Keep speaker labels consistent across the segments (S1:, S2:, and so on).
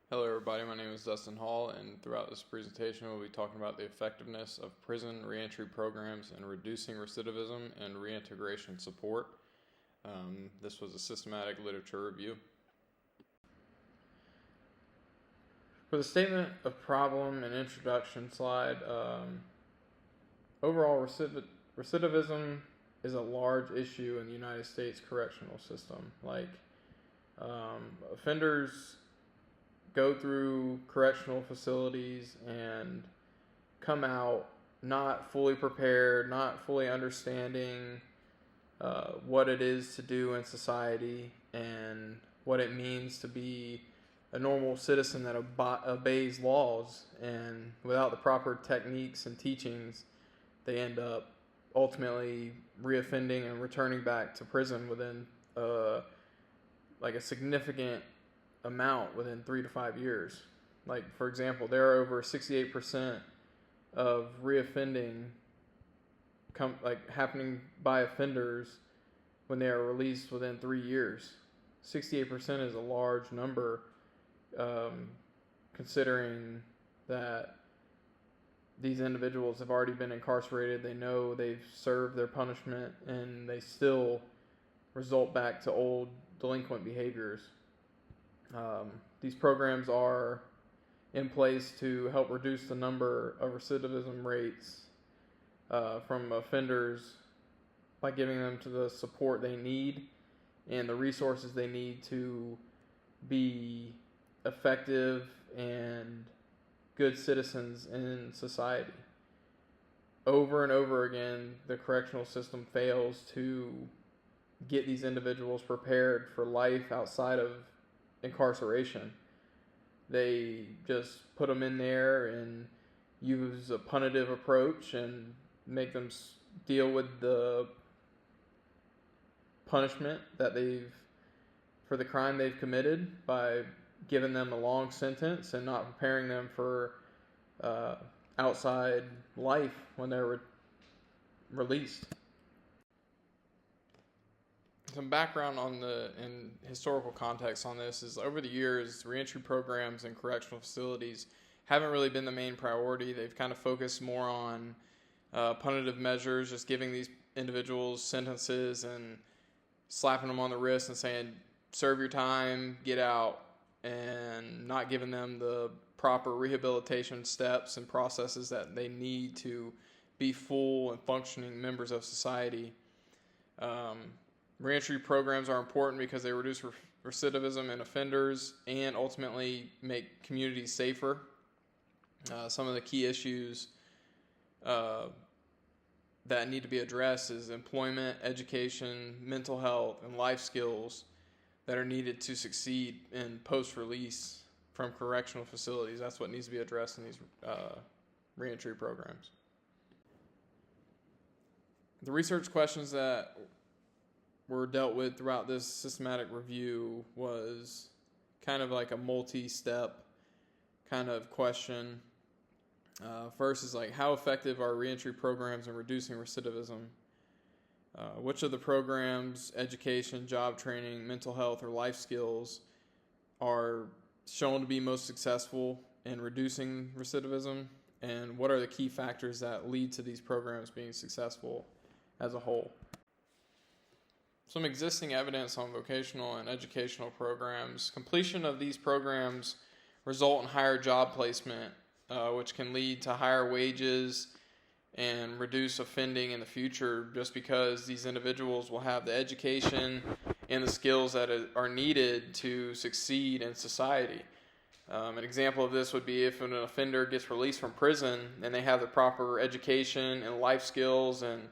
S1: Hello everybody, my name is Dustin Hall, and throughout this presentation we'll be talking about the effectiveness of prison reentry programs in reducing recidivism and reintegration support. This was a systematic literature review. For the statement of problem and introduction slide, overall recidivism is a large issue in the United States correctional system. Offenders go through correctional facilities and come out not fully prepared, not fully understanding what it is to do in society and what it means to be a normal citizen that obeys laws. And without the proper techniques and teachings, they end up ultimately reoffending and returning back to prison within a significant amount within 3 to 5 years. For example, there are over 68% of reoffending happening by offenders when they are released within 3 years. 68% is a large number, considering that these individuals have already been incarcerated. They know they've served their punishment and they still result back to old delinquent behaviors. These programs are in place to help reduce the number of recidivism rates from offenders by giving them the support they need and the resources they need to be effective and good citizens in society. Over and over again, the correctional system fails to get these individuals prepared for life outside of incarceration. They just put them in there and use a punitive approach and make them deal with the punishment for the crime they've committed by giving them a long sentence and not preparing them for outside life when they're released. Some background and historical context on this is, over the years, reentry programs in correctional facilities haven't really been the main priority. They've kind of focused more on punitive measures, just giving these individuals sentences and slapping them on the wrist and saying, serve your time, get out, and not giving them the proper rehabilitation steps and processes that they need to be full and functioning members of society. Reentry programs are important because they reduce recidivism in offenders and ultimately make communities safer. Some of the key issues that need to be addressed is employment, education, mental health, and life skills that are needed to succeed in post-release from correctional facilities. That's what needs to be addressed in these reentry programs. The research questions that were dealt with throughout this systematic review was kind of like a multi-step kind of question. First is how effective are reentry programs in reducing recidivism? Which of the programs, education, job training, mental health, or life skills are shown to be most successful in reducing recidivism? And what are the key factors that lead to these programs being successful as a whole? Some existing evidence on vocational and educational programs. Completion of these programs result in higher job placement, which can lead to higher wages and reduce offending in the future, just because these individuals will have the education and the skills that are needed to succeed in society. An example of this would be if an offender gets released from prison and they have the proper education and life skills and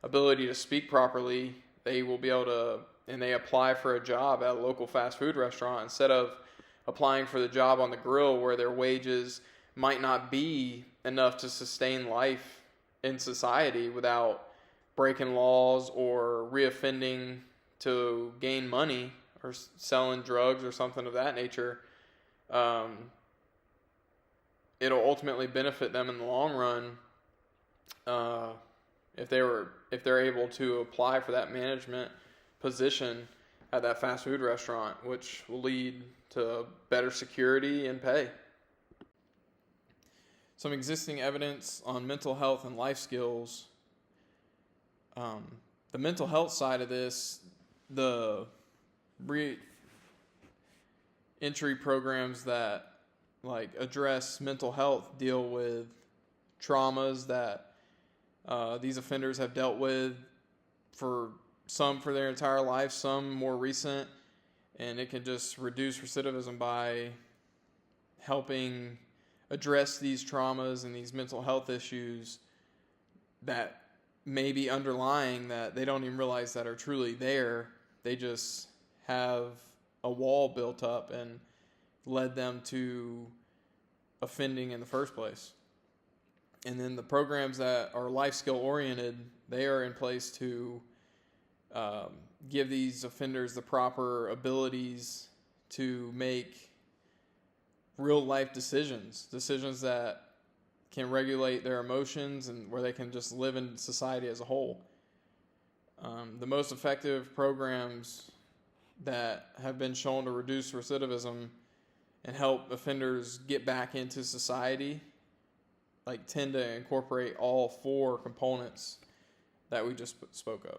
S1: ability to speak properly, they will be able to, and they apply for a job at a local fast food restaurant instead of applying for the job on the grill where their wages might not be enough to sustain life in society without breaking laws or reoffending to gain money or selling drugs or something of that nature. It'll ultimately benefit them in the long run if they're able to apply for that management position at that fast food restaurant, which will lead to better security and pay. Some existing evidence on mental health and life skills. The mental health side of this, the reentry programs that like address mental health deal with traumas that these offenders have dealt with, for some for their entire life, some more recent, and it can just reduce recidivism by helping address these traumas and these mental health issues that may be underlying, that they don't even realize that are truly there. They just have a wall built up and led them to offending in the first place. And then the programs that are life skill oriented, they are in place to give these offenders the proper abilities to make real life decisions that can regulate their emotions and where they can just live in society as a whole. The most effective programs that have been shown to reduce recidivism and help offenders get back into society tend to incorporate all four components that we just spoke of.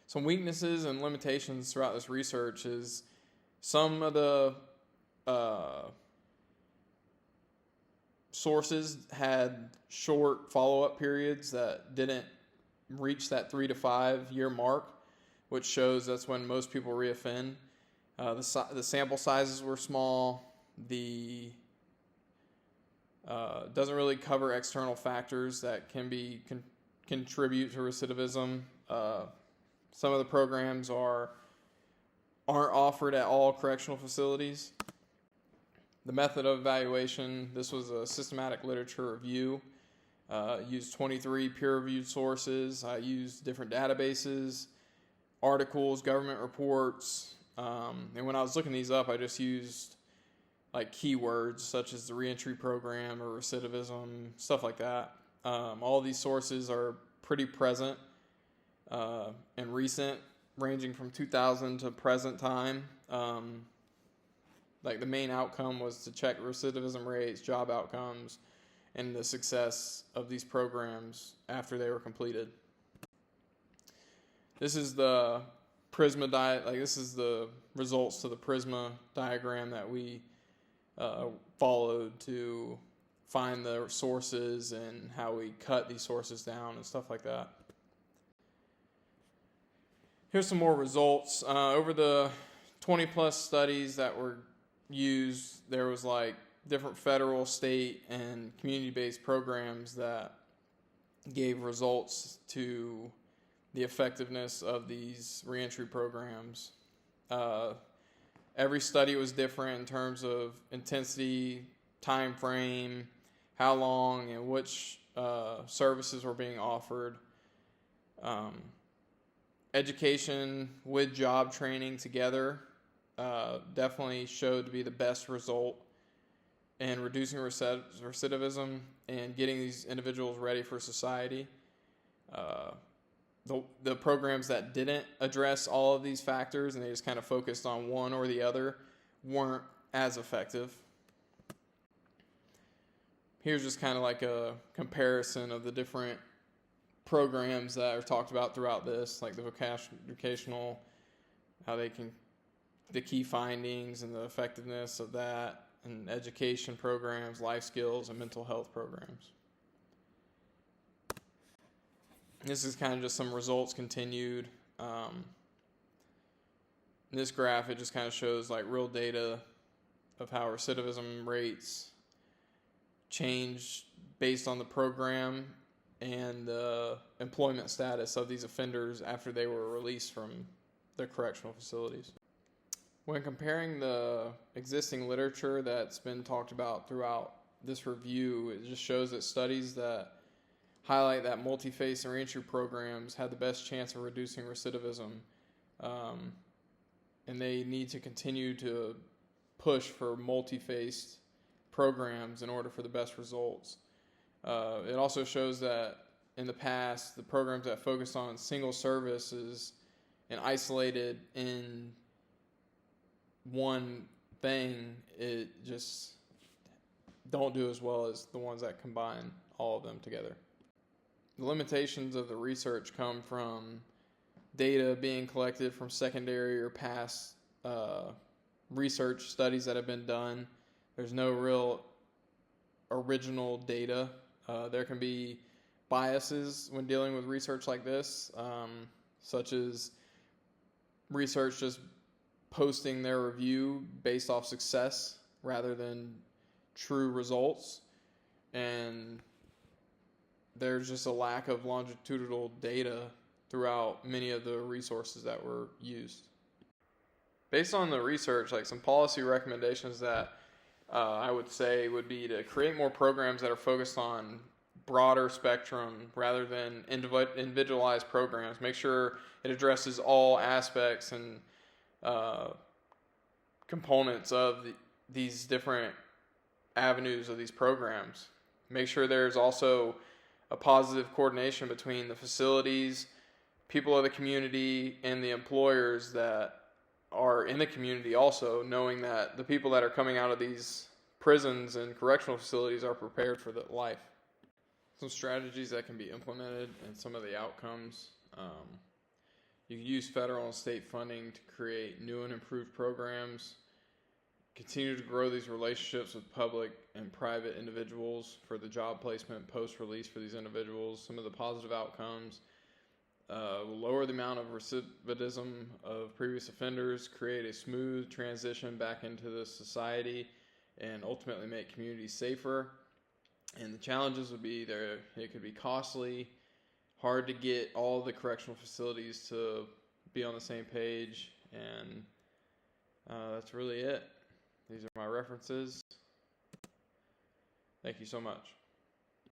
S1: Some weaknesses and limitations throughout this research is some of the sources had short follow-up periods that didn't reach that 3 to 5 year mark, which shows that's when most people reoffend. The sample sizes were small. The doesn't really cover external factors that can contribute to recidivism. Some of the programs aren't offered at all correctional facilities. The method of evaluation, this was a systematic literature review. Used 23 peer-reviewed sources. I used different databases, articles, government reports. And when I was looking these up, I just used keywords such as the reentry program or recidivism, stuff like that. All of these sources are pretty present and recent, ranging from 2000 to present time. The main outcome was to check recidivism rates, job outcomes, and the success of these programs after they were completed. This is the Prisma this is the results to the Prisma diagram that we followed to find the sources and how we cut these sources down and stuff like that. Here's some more results. Over the 20 plus studies that were used, there was different federal, state, and community-based programs that gave results to the effectiveness of these reentry programs. Every study was different in terms of intensity, time frame, how long, and which services were being offered. Education with job training together definitely showed to be the best result in reducing recidivism and getting these individuals ready for society. The programs that didn't address all of these factors and they just kind of focused on one or the other weren't as effective. Here's just kind of a comparison of the different programs that are talked about throughout this, the vocational, the key findings and the effectiveness of that, and education programs, life skills, and mental health programs. This is kind of just some results continued. In this graph, it just kind of shows real data of how recidivism rates change based on the program and the employment status of these offenders after they were released from their correctional facilities. When comparing the existing literature that's been talked about throughout this review, it just shows that studies that highlight that multi-phase and reentry programs had the best chance of reducing recidivism, and they need to continue to push for multi-phased programs in order for the best results. It also shows that in the past, the programs that focused on single services and isolated in one thing, it just don't do as well as the ones that combine all of them together. The limitations of the research come from data being collected from secondary or past research studies that have been done. There's no real original data. There can be biases when dealing with research like this, such as research just posting their review based off success rather than true results. And there's just a lack of longitudinal data throughout many of the resources that were used. Based on the research, like some policy recommendations that I would say would be to create more programs that are focused on broader spectrum rather than individualized programs. Make sure it addresses all aspects and components of these different avenues of these programs. Make sure there's also a positive coordination between the facilities, people of the community, and the employers that are in the community also, knowing that the people that are coming out of these prisons and correctional facilities are prepared for the life. Some strategies that can be implemented and some of the outcomes. You can use federal and state funding to create new and improved programs. Continue to grow these relationships with public and private individuals for the job placement post-release for these individuals. Some of the positive outcomes will lower the amount of recidivism of previous offenders, create a smooth transition back into the society, and ultimately make communities safer. And the challenges would be there. It could be costly, hard to get all the correctional facilities to be on the same page, and that's really it. These are my references. Thank you so much.